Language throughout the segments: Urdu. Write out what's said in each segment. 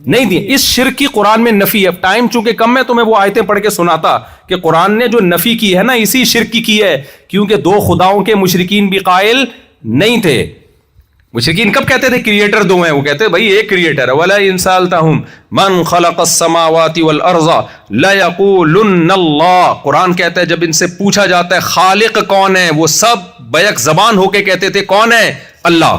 نہیں دیے. اس شرک کی قرآن میں نفی ہے. ٹائم چونکہ کم ہے تو میں وہ آیتیں پڑھ کے سناتا کہ قرآن نے جو نفی کی ہے نا اسی شرک کی ہے, کیونکہ دو خداؤں کے مشرکین بھی قائل نہیں تھے. مشرکین کب کہتے تھے کریٹر دو ہیں؟ وہ کہتے بھائی ایک کریٹر ہے. وَلَا إِن سَأَلْتَهُمْ مَنْ خَلَقَ السَّمَاوَاتِ وَالْأَرْضَ لَيَقُولُنَّ اللَّهُ. قرآن کہتا ہے جب ان سے پوچھا جاتا ہے خالق کون ہے, وہ سب بیک زبان ہو کے کہتے تھے کون ہے؟ اللہ.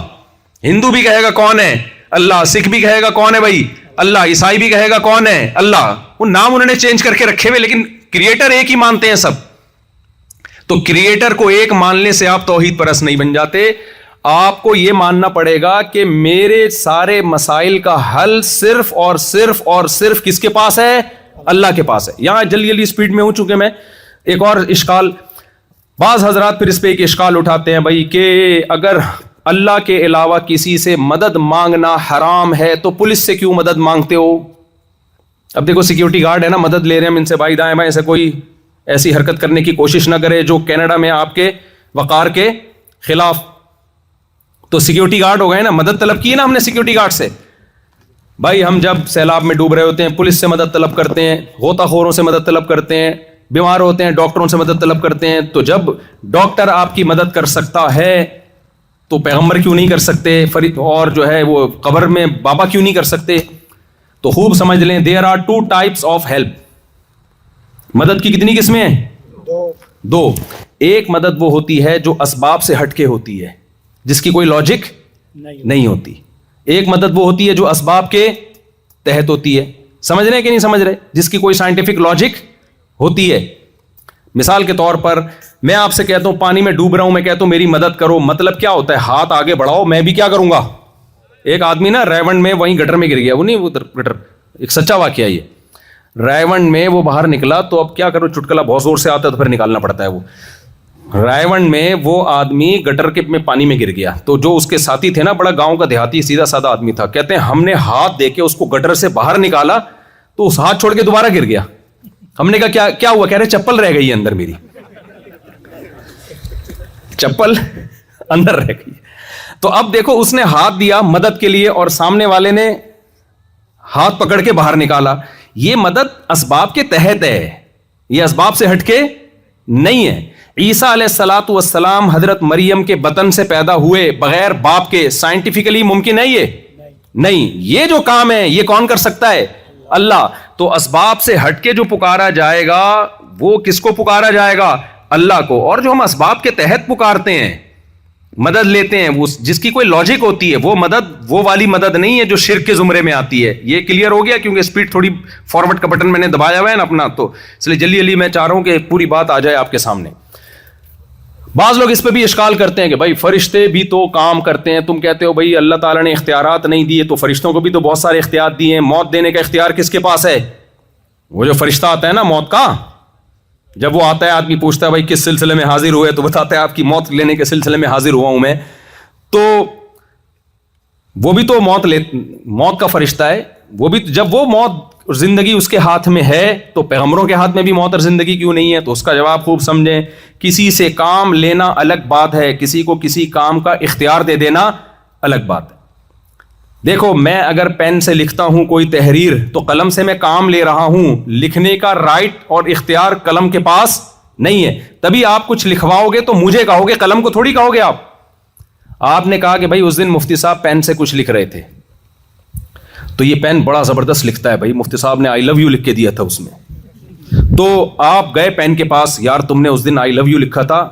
ہندو بھی کہے گا کون ہے؟ اللہ. سکھ بھی کہے گا کون ہے بھائی؟ اللہ. عیسائی بھی کہے گا کون ہے؟ اللہ. وہ نام انہوں نے چینج کر کے رکھے ہوئے لیکن کریٹر ایک ہی مانتے ہیں سب. تو کریٹر کو ایک ماننے سے آپ توحید پرست نہیں بن جاتے. آپ کو یہ ماننا پڑے گا کہ میرے سارے مسائل کا حل صرف اور صرف اور صرف کس کے پاس ہے؟ اللہ کے پاس ہے. یہاں جلدی جلدی سپیڈ میں ہوں چونکہ میں ایک اور اشکال, بعض حضرات پھر اس پہ ایک اشکال اٹھاتے ہیں بھائی کہ اگر اللہ کے علاوہ کسی سے مدد مانگنا حرام ہے تو پولیس سے کیوں مدد مانگتے ہو؟ اب دیکھو سیکیورٹی گارڈ ہے نا, مدد لے رہے ہیں ہم ان سے, بھائی دائیں بائیں سے کوئی ایسی حرکت کرنے کی کوشش نہ کرے جو کینیڈا میں آپ کے وقار کے خلاف. تو سیکیورٹی گارڈ ہو گئے نا, مدد طلب کی ہے نا ہم نے سیکیورٹی گارڈ سے. بھائی ہم جب سیلاب میں ڈوب رہے ہوتے ہیں پولیس سے مدد طلب کرتے ہیں, غوطہ خوروں سے مدد طلب کرتے ہیں, بیمار ہوتے ہیں ڈاکٹروں سے مدد طلب کرتے ہیں. تو جب ڈاکٹر آپ کی مدد کر سکتا ہے تو پیغمبر کیوں نہیں کر سکتے؟ اور جو ہے وہ قبر میں بابا کیوں نہیں کر سکتے؟ تو خوب سمجھ لیں there are two types of help. مدد کی کتنی قسمیں ہیں؟ دو. ایک مدد وہ ہوتی ہے جو اسباب سے ہٹ کے ہوتی ہے جس کی کوئی لاجک نہیں ہوتی. ایک مدد وہ ہوتی ہے جو اسباب کے تحت ہوتی ہے. سمجھ رہے ہیں کہ نہیں سمجھ رہے؟ جس کی کوئی سائنٹیفک لاجک ہوتی ہے. مثال کے طور پر میں آپ سے کہتا ہوں پانی میں ڈوب رہا ہوں, میں کہتا ہوں میری مدد کرو, مطلب کیا ہوتا ہے؟ ہاتھ آگے بڑھاؤ, میں بھی کیا کروں گا. ایک آدمی نا ریونڈ میں وہیں گٹر میں گر گیا, وہ نہیں وہ گٹر, ایک سچا واقعہ یہ. ریونڈ میں وہ باہر نکلا تو اب کیا کرو, چٹکلا بہت زور سے آتا ہے تو پھر نکالنا پڑتا ہے. وہ رائیونڈ میں وہ آدمی گٹر کے میں پانی میں گر گیا, تو جو اس کے ساتھی تھے نا, بڑا گاؤں کا دیہاتی سیدھا سادہ آدمی تھا, کہتے ہیں ہم نے ہاتھ دے کے اس کو گٹر سے باہر نکالا تو اس ہاتھ چھوڑ کے دوبارہ گر گیا. ہم نے کہا کیا ہوا؟ کہہ رہے چپل رہ گئی اندر, میری چپل اندر رہ گئی. تو اب دیکھو اس نے ہاتھ دیا مدد کے لیے اور سامنے والے نے ہاتھ پکڑ کے باہر نکالا. یہ مدد اسباب کے تحت ہے, یہ اسباب سے ہٹ کے نہیں ہے. عیسیٰ علیہ الصلوۃ والسلام حضرت مریم کے بطن سے پیدا ہوئے بغیر باپ کے, سائنٹیفکلی ممکن ہے یہ؟ نہیں. یہ جو کام ہے یہ کون کر سکتا ہے؟ اللہ. تو اسباب سے ہٹ کے جو پکارا جائے گا وہ کس کو پکارا جائے گا؟ اللہ کو. اور جو ہم اسباب کے تحت پکارتے ہیں, مدد لیتے ہیں, وہ جس کی کوئی لاجک ہوتی ہے, وہ مدد وہ والی مدد نہیں ہے جو شرک کے زمرے میں آتی ہے. یہ کلیئر ہو گیا؟ کیونکہ اسپیڈ تھوڑی فارورڈ کا بٹن میں نے دبایا ہوا ہے نا اپنا, تو اس لیے جلدی جلدی میں چاہ رہا ہوں کہ پوری بات آ جائے آپ کے سامنے. بعض لوگ اس پہ بھی اشکال کرتے ہیں کہ بھائی فرشتے بھی تو کام کرتے ہیں, تم کہتے ہو بھائی اللہ تعالیٰ نے اختیارات نہیں دیے, تو فرشتوں کو بھی تو بہت سارے اختیار دیے ہیں. موت دینے کا اختیار کس کے پاس ہے؟ وہ جو فرشتہ آتا ہے نا موت کا, جب وہ آتا ہے آدمی پوچھتا ہے بھائی کس سلسلے میں حاضر ہوئے, تو بتاتا ہے آپ کی موت لینے کے سلسلے میں حاضر ہوا ہوں میں. تو وہ بھی تو موت کا فرشتہ ہے. وہ بھی جب وہ موت اور زندگی اس کے ہاتھ میں ہے تو پیغمبروں کے ہاتھ میں بھی موت اور زندگی کیوں نہیں ہے؟ تو اس کا جواب خوب سمجھیں. کسی سے کام لینا الگ بات ہے, کسی کو کسی کام کا اختیار دے دینا الگ بات ہے. دیکھو میں اگر پین سے لکھتا ہوں کوئی تحریر تو قلم سے میں کام لے رہا ہوں, لکھنے کا رائٹ اور اختیار قلم کے پاس نہیں ہے. تبھی آپ کچھ لکھواؤ گے تو مجھے کہو گے, قلم کو تھوڑی کہو گے. آپ نے کہا کہ بھائی اس دن مفتی صاحب پین سے کچھ لکھ رہے تھے, تو یہ پین بڑا زبردست لکھتا ہے بھائی, مفتی صاحب نے آئی لو یو لکھ کے دیا تھا اس میں. تو آپ گئے پین کے پاس, یار تم نے اس دن آئی لو یو لکھا تھا,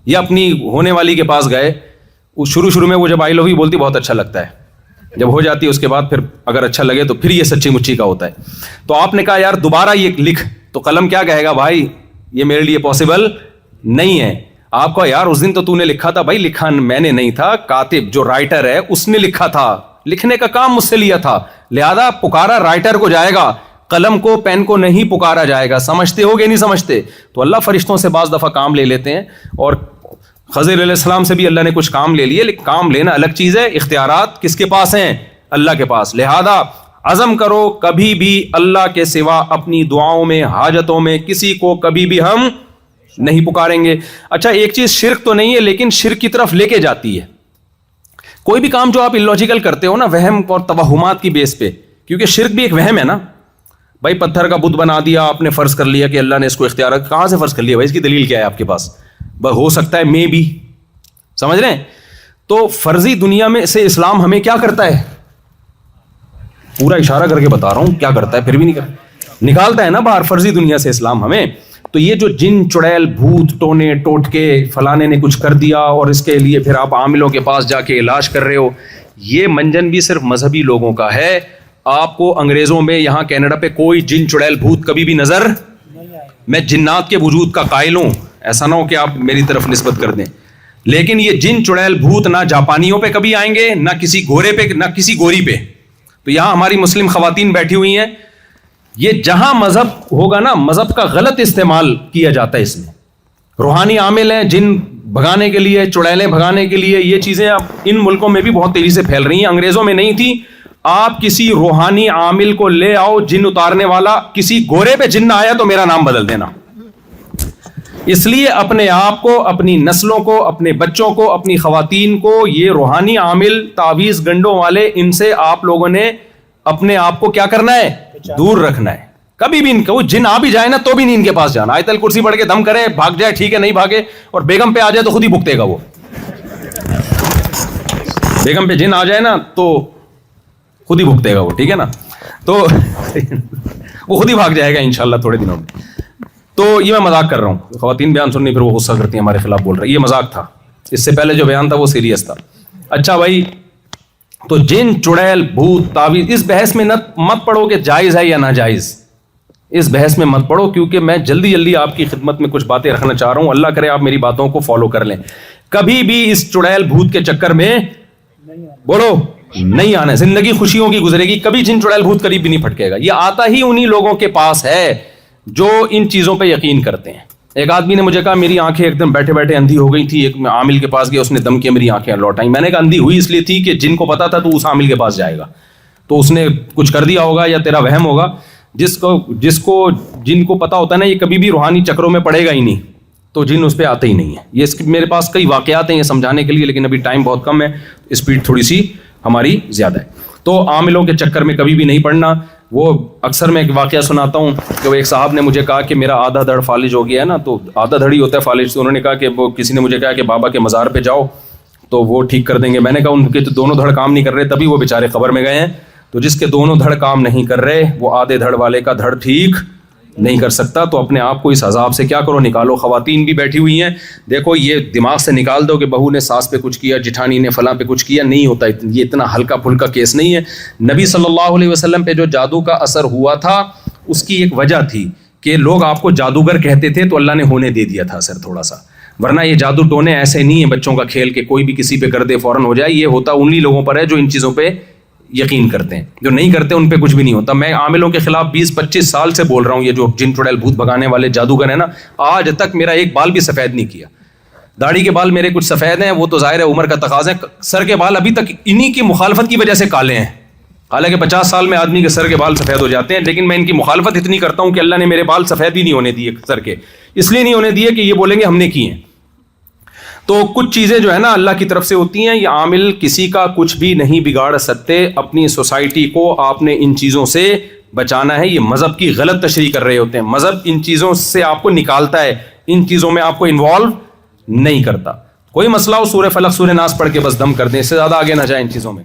یا اپنی ہونے والی کے پاس گئے. شروع میں وہ جب آئی لو یو بولتی بہت اچھا لگتا ہے, جب ہو جاتی ہے اس کے بعد پھر اگر اچھا لگے تو پھر یہ سچی مچی کا ہوتا ہے. تو آپ نے کہا یار دوبارہ یہ لکھ, تو قلم کیا کہے گا؟ بھائی یہ میرے لیے پاسبل نہیں ہے. آپ کو یار اس دن تو نے لکھا تھا. بھائی لکھا میں نے نہیں تھا, کاتب جو رائٹر ہے اس نے لکھا تھا, لکھنے کا کام مجھ سے لیا تھا, لہذا پکارا رائٹر کو جائے گا, قلم کو پین کو نہیں پکارا جائے گا. سمجھتے ہو گے نہیں سمجھتے؟ تو اللہ فرشتوں سے بعض دفعہ کام لے لیتے ہیں, اور خضر علیہ السلام سے بھی اللہ نے کچھ کام لے لیے, لیکن کام لینا الگ چیز ہے. اختیارات کس کے پاس ہیں؟ اللہ کے پاس. لہذا عزم کرو کبھی بھی اللہ کے سوا اپنی دعاؤں میں, حاجتوں میں کسی کو کبھی بھی ہم نہیں پکاریں گے. اچھا ایک چیز شرک تو نہیں ہے لیکن شرک کی طرف لے کے جاتی ہے. کوئی بھی کام جو آپ الوجیکل کرتے ہو نا, وہم اور توہمات کی بیس پہ, کیونکہ شرک بھی ایک وہم ہے نا بھائی. پتھر کا بت بنا دیا آپ نے, فرض کر لیا کہ اللہ نے اس کو اختیار, کہاں سے فرض کر لیا بھائی, اس کی دلیل کیا ہے آپ کے پاس؟ ہو سکتا ہے میں بھی, سمجھ رہے ہیں؟ تو فرضی دنیا میں سے اسلام ہمیں کیا کرتا ہے, پورا اشارہ کر کے بتا رہا ہوں کیا کرتا ہے, پھر بھی نہیں کرتا, نکالتا ہے نا باہر فرضی دنیا سے اسلام ہمیں. تو یہ جو جن چڑیل بھوت ٹونے ٹوٹ کے فلانے نے کچھ کر دیا اور اس کے لیے پھر آپ عاملوں کے پاس جا کے علاج کر رہے ہو, یہ منجن بھی صرف مذہبی لوگوں کا ہے. آپ کو انگریزوں میں یہاں کینیڈا پہ کوئی جن چڑیل بھوت کبھی بھی نظر, میں جنات کے وجود کا قائل ہوں, ایسا نہ ہو کہ آپ میری طرف نسبت کر دیں, لیکن یہ جن چڑیل بھوت نہ جاپانیوں پہ کبھی آئیں گے, نہ کسی گورے پہ, نہ کسی گوری پہ. تو یہاں ہماری مسلم خواتین بیٹھی ہوئی ہیں, یہ جہاں مذہب ہوگا نا, مذہب کا غلط استعمال کیا جاتا ہے اس میں. روحانی عامل ہیں جن بھگانے کے لیے, چڑیلیں بھگانے کے لیے, یہ چیزیں اب ان ملکوں میں بھی بہت تیزی سے پھیل رہی ہیں, انگریزوں میں نہیں تھی. آپ کسی روحانی عامل کو لے آؤ, جن اتارنے والا, کسی گورے پہ جن نہ آیا تو میرا نام بدل دینا. اس لیے اپنے آپ کو, اپنی نسلوں کو, اپنے بچوں کو, اپنی خواتین کو یہ روحانی عامل, تعویذ گنڈوں والے, ان سے آپ لوگوں نے اپنے آپ کو کیا کرنا ہے, دور رکھنا ہے. کبھی بھی ان کو جن آ بھی جائے نا تو بھی نہیں ان کے پاس جانا. آیت الکرسی پڑھ کے دم کرے, بھاگ جائے ٹھیک ہے, نہیں بھاگے اور بیگم پہ آ جائے تو خود ہی بھگتے گا. وہ بیگم پہ جن آ جائے نا تو خود ہی بھگتے گا وہ, ٹھیک ہے نا, تو وہ خود ہی بھاگ جائے گا انشاءاللہ تھوڑے دنوں میں. تو یہ میں مذاق کر رہا ہوں, خواتین بیان سننی پھر وہ غصہ کرتی ہیں ہمارے خلاف بول رہے, یہ مذاق تھا. اس سے پہلے جو بیان تھا وہ سیریس تھا. اچھا بھائی, تو جن چڑیل بھوت تعویذ اس بحث میں مت پڑھو کہ جائز ہے یا ناجائز, اس بحث میں مت پڑھو, کیونکہ میں جلدی جلدی آپ کی خدمت میں کچھ باتیں رکھنا چاہ رہا ہوں. اللہ کرے آپ میری باتوں کو فالو کر لیں. کبھی بھی اس چڑیل بھوت کے چکر میں بولو نہیں آنا. زندگی خوشیوں کی گزرے گی, کبھی جن چڑیل بھوت قریب بھی نہیں پھٹکے گا. یہ آتا ہی انہی لوگوں کے پاس ہے جو ان چیزوں پہ یقین کرتے ہیں. ایک آدمی نے مجھے کہا میری آنکھیں ایک دم بیٹھے بیٹھے اندھی ہو گئی تھی, ایک عامل کے پاس گیا, اس نے دم کیا, میری آنکھیں لوٹائیں. میں نے کہا اندھی ہوئی اس لیے تھی کہ جن کو پتا تھا تو اس عامل کے پاس جائے گا, تو اس نے کچھ کر دیا ہوگا یا تیرا وہم ہوگا. جن کو پتا ہوتا ہے نا یہ کبھی بھی روحانی چکروں میں پڑے گا ہی نہیں, تو جن اس پہ آتے ہی نہیں ہے. یہ میرے پاس کئی واقعات ہیں یہ سمجھانے کے لیے, لیکن ابھی ٹائم بہت کم ہے, اسپیڈ تھوڑی سی ہماری زیادہ ہے. تو عاملوں کے چکر میں کبھی بھی نہیں پڑنا. وہ اکثر میں ایک واقعہ سناتا ہوں کہ وہ ایک صاحب نے مجھے کہا کہ میرا آدھا دھڑ فالج ہو گیا ہے نا, تو آدھا دھڑ ہی ہوتا ہے فالج. تو انہوں نے کہا کہ وہ کسی نے مجھے کہا کہ بابا کے مزار پہ جاؤ تو وہ ٹھیک کر دیں گے. میں نے کہا ان کے تو دونوں دھڑ کام نہیں کر رہے, تبھی وہ بیچارے قبر میں گئے ہیں. تو جس کے دونوں دھڑ کام نہیں کر رہے وہ آدھے دھڑ والے کا دھڑ ٹھیک نہیں کر سکتا. تو اپنے آپ کو اس عذاب سے کیا کرو, نکالو. خواتین بھی بیٹھی ہوئی ہیں, دیکھو یہ دماغ سے نکال دو کہ بہو نے ساس پہ کچھ کیا, جٹھانی نے فلاں پہ کچھ کیا. نہیں ہوتا, یہ اتنا ہلکا پھلکا کیس نہیں ہے. نبی صلی اللہ علیہ وسلم پہ جو جادو کا اثر ہوا تھا اس کی ایک وجہ تھی کہ لوگ آپ کو جادوگر کہتے تھے, تو اللہ نے ہونے دے دیا تھا اثر تھوڑا سا. ورنہ یہ جادو ٹونے ایسے نہیں ہیں بچوں کا کھیل کہ کوئی بھی کسی پہ کر دے فوراً ہو جائے. یہ ہوتا انہی لوگوں پر ہے جو ان چیزوں پہ یقین کرتے ہیں, جو نہیں کرتے ان پہ کچھ بھی نہیں ہوتا. میں عاملوں کے خلاف 20-25 سال سے بول رہا ہوں. یہ جو جن چڑیل بھوت بھگانے والے جادوگر ہیں نا, آج تک میرا ایک بال بھی سفید نہیں کیا. داڑھی کے بال میرے کچھ سفید ہیں, وہ تو ظاہر ہے عمر کا تقاضا ہے. سر کے بال ابھی تک انہی کی مخالفت کی وجہ سے کالے ہیں. حالانکہ 50 سال میں آدمی کے سر کے بال سفید ہو جاتے ہیں, لیکن میں ان کی مخالفت اتنی کرتا ہوں کہ اللہ نے میرے بال سفید ہی نہیں ہونے دیے سر کے. اس لیے نہیں ہونے دیے کہ یہ بولیں گے ہم نے کی ہیں. تو کچھ چیزیں جو ہے نا اللہ کی طرف سے ہوتی ہیں. یہ عامل کسی کا کچھ بھی نہیں بگاڑ سکتے. اپنی سوسائٹی کو آپ نے ان چیزوں سے بچانا ہے. یہ مذہب کی غلط تشریح کر رہے ہوتے ہیں. مذہب ان چیزوں سے آپ کو نکالتا ہے, ان چیزوں میں آپ کو انوالو نہیں کرتا. کوئی مسئلہ ہو سورہ فلق سورہ ناس پڑھ کے بس دم کر دیں, اس سے زیادہ آگے نہ جائیں ان چیزوں میں.